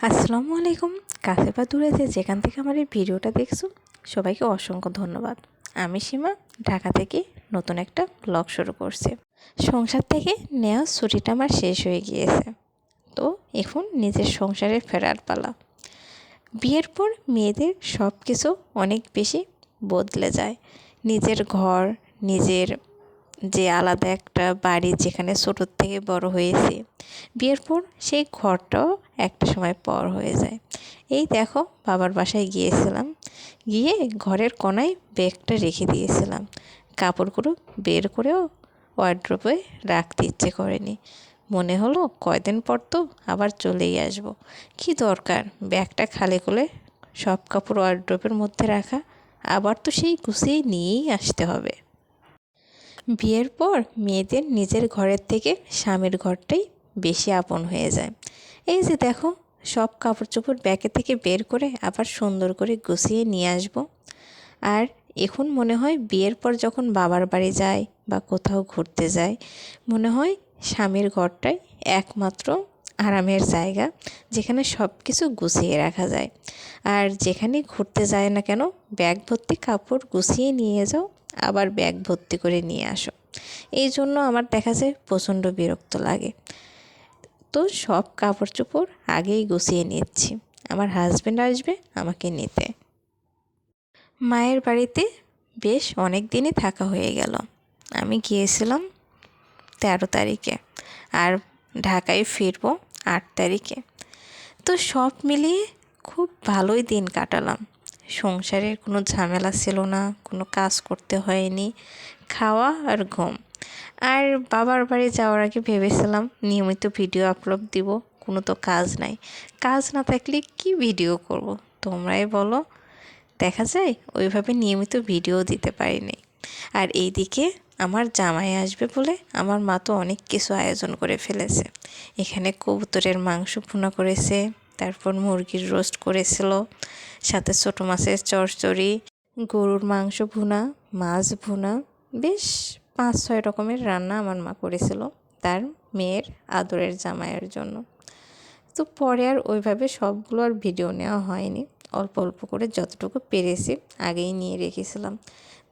আসসালামু আলাইকুম। কাছে বা দূরে যেখান থেকে আমার এই ভিডিওটা দেখছো সবাইকে অসংখ্য ধন্যবাদ। আমি সীমা ঢাকা থেকে নতুন একটা ব্লগ শুরু করছি। সংসার থেকে নেওয়া ছুটিটা আমার শেষ হয়ে গিয়েছে, তো এখন নিজের সংসারে ফেরার পালা। বিয়ের পর মেয়েদের সব কিছু অনেক বেশি বদলে যায়। নিজের ঘর, নিজের যে আলাদা একটা বাড়ি যেখানে ছোটোর থেকে বড় হয়েছি, বিয়ের পর সেই ঘরটাও একটা সময় পর হয়ে যায়। এই দেখো, বাবার বাসায় গিয়েছিলাম, গিয়ে ঘরের কোনায় ব্যাগটা রেখে দিয়েছিলাম। কাপড়গুলো বের করেও ওয়ার্ড্রোবে রাখতে ইচ্ছে করেনি। মনে হলো কয়দিন পর তো আবার চলেই আসবো, কি দরকার ব্যাগটা খালি করে সব কাপড় ওয়ার্ড্রোবের মধ্যে রাখা, আবার তো সেই গুছিয়ে নিয়েই আসতে হবে। বিয়ের পর মেয়েদের নিজের ঘরের থেকে স্বামীর ঘরটাই বেশি আপন হয়ে যায়। এই যে দেখো, সব কাপড় চোপড় ব্যাগে থেকে বের করে আবার সুন্দর করে গুছিয়ে নিয়ে আসব। আর এখন মনে হয় বিয়ের পর যখন বাবার বাড়ি যাই বা কোথাও ঘুরতে যাই, মনে হয় স্বামীর ঘরটাই একমাত্র আরামের জায়গা, যেখানে সব কিছু গুছিয়ে রাখা যায়। আর যেখানে ঘুরতে যায় না কেন, ব্যাগ ভর্তি কাপড় গুছিয়ে নিয়ে যাও, আবার ব্যাগ ভর্তি করে নিয়ে আসো। এই জন্য আমার দেখা যায় প্রচণ্ড বিরক্ত লাগে। তো সব কাপড় চোপড় আগেই গুছিয়ে নিচ্ছি, আমার হাজব্যান্ড আসবে আমাকে নিতে। মায়ের বাড়িতে বেশ অনেক দিনই থাকা হয়ে গেল। আমি গিয়েছিলাম 13 তারিখে, আর ঢাকায় ফিরবো 8 তারিখে। তো সব মিলিয়ে খুব ভালোই দিন কাটালাম। সংসারের কোনো ঝামেলা ছিল না, কোনো কাজ করতে হয়নি, খাওয়া আর ঘুম। আর বাবার বাড়ি যাওয়ার আগে ভেবেছিলাম নিয়মিত ভিডিও আপলোড দিব, কোনো তো কাজ নাই, কাজ না থাকলে কি ভিডিও করব, তোমরাই বলো। দেখা যায় ওইভাবে নিয়মিত ভিডিও দিতে পারিনি। আর এইদিকে আমার জামাই আসবে বলে আমার মা তো অনেক কিছু আয়োজন করে ফেলেছে। এখানে কবুতরের মাংস ভুনা করেছে, তারপর মুরগির রোস্ট করেছিল, সাথে ছোটো মাছের চচ্চড়ি, গরুর মাংস ভুনা, মাছ ভুনা, বেশ 5-6 রকমের রান্না আমার মা করেছিল তার মেয়ের আদরের জামাইয়ের জন্য। তো পরে আর ওইভাবে সবগুলো আর ভিডিও নেওয়া হয়নি, অল্প অল্প করে যতটুকু পেরেছি আগেই নিয়ে রেখেছিলাম।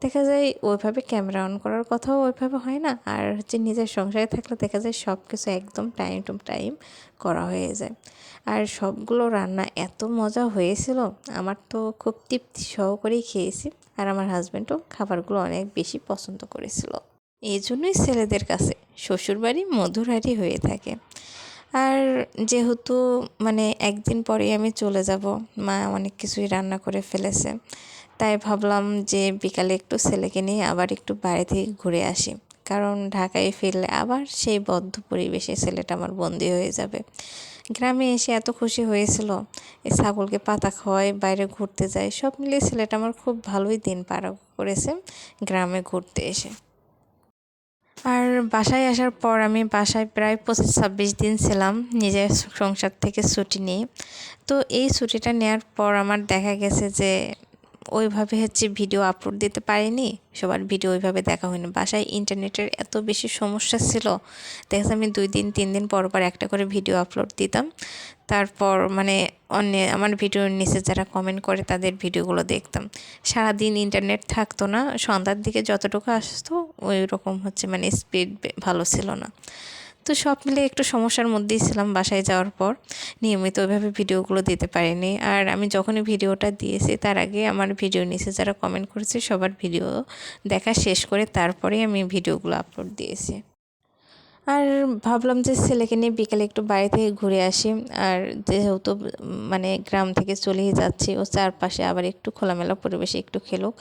দেখা যায় ওইভাবে ক্যামেরা অন করার কথাও ওইভাবে হয় না, আর নিজের সংসারে থাকলে দেখা যায় সব কিছু একদম টাইম টু টাইম করা হয়ে যায়। আর সবগুলো রান্না এত মজা হয়েছিল, আমার তো খুব তৃপ্তি সহকারেই খেয়েছি। আর আমার হাজব্যান্ডও খাবারগুলো অনেক বেশি পছন্দ করেছিল। এই জন্যই ছেলেদের কাছে শ্বশুরবাড়ি মধুর হাঁড়ি হয়ে থাকে। আর যেহেতু একদিন পরেই আমি চলে যাব, মা অনেক কিছুই রান্না করে ফেলেছে, তাই ভাবলাম যে বিকালে একটু ছেলেকে নিয়ে আবার একটু বাইরে থেকে ঘুরে আসি। কারণ ঢাকায় ফিরলে আবার সেই বদ্ধ পরিবেশে ছেলেটা আমার বন্দি হয়ে যাবে। গ্রামে এসে এত খুশি হয়েছিল, এই ছাগলকে পাতা খাওয়ায়, বাইরে ঘুরতে যায়, সব মিলিয়ে ছেলেটা আমার খুব ভালোই দিন পার করেছে গ্রামে ঘুরতে এসে। আর বাসায় আসার পর আমি বাসায় প্রায় 25-26 দিন ছিলাম নিজের সংসার থেকে ছুটি নিয়ে। তো এই ছুটিটা নেওয়ার পর আমার দেখা গেছে যে ওইভাবে ভিডিও আপলোড দিতে পারিনি, সবার ভিডিও ওইভাবে দেখা হয়নি। বাসায় ইন্টারনেটের এত বেশি সমস্যা ছিল, দেখা যাচ্ছে আমি 2 দিন 3 দিন পর পর একটা করে ভিডিও আপলোড দিতাম। তারপর অন্য আমার ভিডিওর নিচে যারা কমেন্ট করে তাদের ভিডিওগুলো দেখতাম। সারাদিন ইন্টারনেট থাকতো না, সন্ধ্যার দিকে যতটুকু আসতো ওই রকম স্পিড ভালো ছিল না। তো সব মিলে একটু সমস্যার মধ্যেই ছিলাম বাসায় যাওয়ার পর, নিয়মিত ওইভাবে ভিডিওগুলো দিতে পারিনি। আর আমি যখনই ভিডিওটা দিয়েছি তার আগে আমার ভিডিওর নিচে যারা কমেন্ট করেছে সবার ভিডিও দেখা শেষ করে তারপরেই আমি ভিডিওগুলো আপলোড দিয়েছি। আর ভাবলাম যে ছেলেকে নিয়ে বিকেলে একটু বাইরে থেকে ঘুরে আসি। আর যেহেতু গ্রাম থেকে চলেই যাচ্ছি, ও চারপাশে আবার একটু খোলামেলা পরিবেশে একটু খেলুক।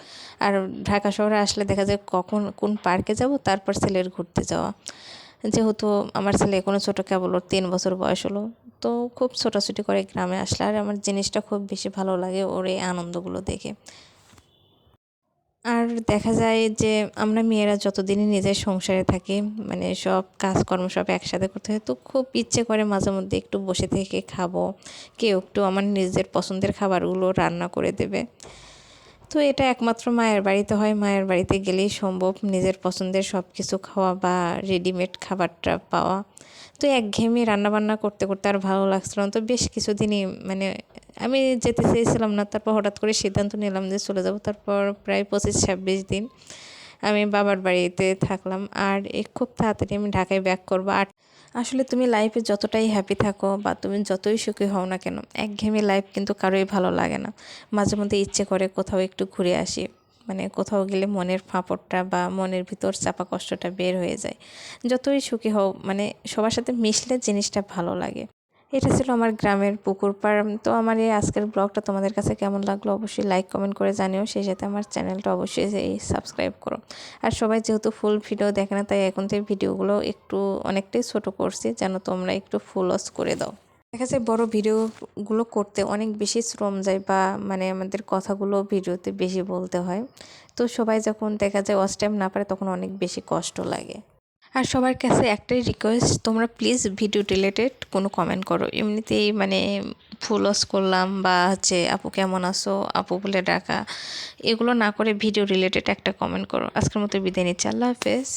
আর ঢাকা শহরে আসলে দেখা যায় কখন কোন পার্কে যাব, তারপর ছেলের ঘুরতে যাওয়া। যেহেতু আমার ছেলে এখনও ছোটো, কেবল ওর 3 বছর বয়স হলো, তো খুব ছোটাছুটি করে গ্রামে আসলে আর আমার জিনিসটা খুব বেশি ভালো লাগে ওর এই আনন্দগুলো দেখে। আর দেখা যায় যে আমরা মেয়েরা যতদিনই নিজের সংসারে থাকি, সব কাজকর্ম সব একসাথে করতে হয়, তো খুব ইচ্ছে করে মাঝে মধ্যে একটু বসে থেকে খাবো, কেউ একটু আমার নিজের পছন্দের খাবারগুলো রান্না করে দেবে। তো এটা একমাত্র মায়ের বাড়িতে হয়, মায়ের বাড়িতে গেলেই সম্ভব নিজের পছন্দের সব কিছু খাওয়া বা রেডিমেড খাবারটা পাওয়া। তো একঘেয়েমি রান্নাবান্না করতে করতে আর ভালো লাগছিল না, তো বেশ কিছুদিনই মানে আমি যেতে চেয়েছিলাম না, তারপর হঠাৎ করে সিদ্ধান্ত নিলাম যে চলে যাব। তারপর প্রায় 25-26 দিন আমি বাবার বাড়িতে থাকলাম, আর খুব তাড়াতাড়ি আমি ঢাকায় ব্যাক করবো। আর আসলে তুমি লাইফে যতটাই হ্যাপি থাকো বা তুমি যতই সুখী হও না কেন, একঘেয়েমি লাইফ কিন্তু কারোই ভালো লাগে না। মাঝে মধ্যে ইচ্ছে করে কোথাও একটু ঘুরে আসি, মানে কোথাও গেলে মনের ফাঁপড়টা বা মনের ভিতর চাপা কষ্টটা বের হয়ে যায়। যতই সুখী হও, মানে সবার সাথে মিশলে জিনিসটা ভালো লাগে। এটা ছিল আমার গ্রামের পুকুর পাড়। তো আমার এই আজকের ব্লগটা তোমাদের কাছে কেমন লাগলো অবশ্যই লাইক কমেন্ট করে জানিও, সেই সাথে আমার চ্যানেলটা অবশ্যই সাবস্ক্রাইব করো। আর সবাই যেহেতু ফুল ভিডিও দেখে না, তাই এখন থেকে ভিডিওগুলো একটু অনেকটাই ছোট করছি, যেন তোমরা একটু ফুল ওয়াচ করে দাও। দেখা যায় বড় ভিডিওগুলো করতে অনেক বেশি শ্রম যায়, বা মানে আমাদের কথাগুলো ভিডিওতে বেশি বলতে হয়। তো সবাই যখন দেখা যায় ওয়াচ টাইম না পারে, তখন অনেক বেশি কষ্ট লাগে। আর সবার কাছে একটাই রিকোয়েস্ট, তোমরা প্লিজ ভিডিও রিলেটেড কোনো কমেন্ট করো। এমনিতেই মানে ফুল ওয়াচ করলাম বা আপু কেমন আছো, আপু বলে ডাকা, এগুলো না করে ভিডিও রিলেটেড একটা কমেন্ট করো। আজকের মতো বিদায় নিচ্ছি, আল্লাহ হাফেজ।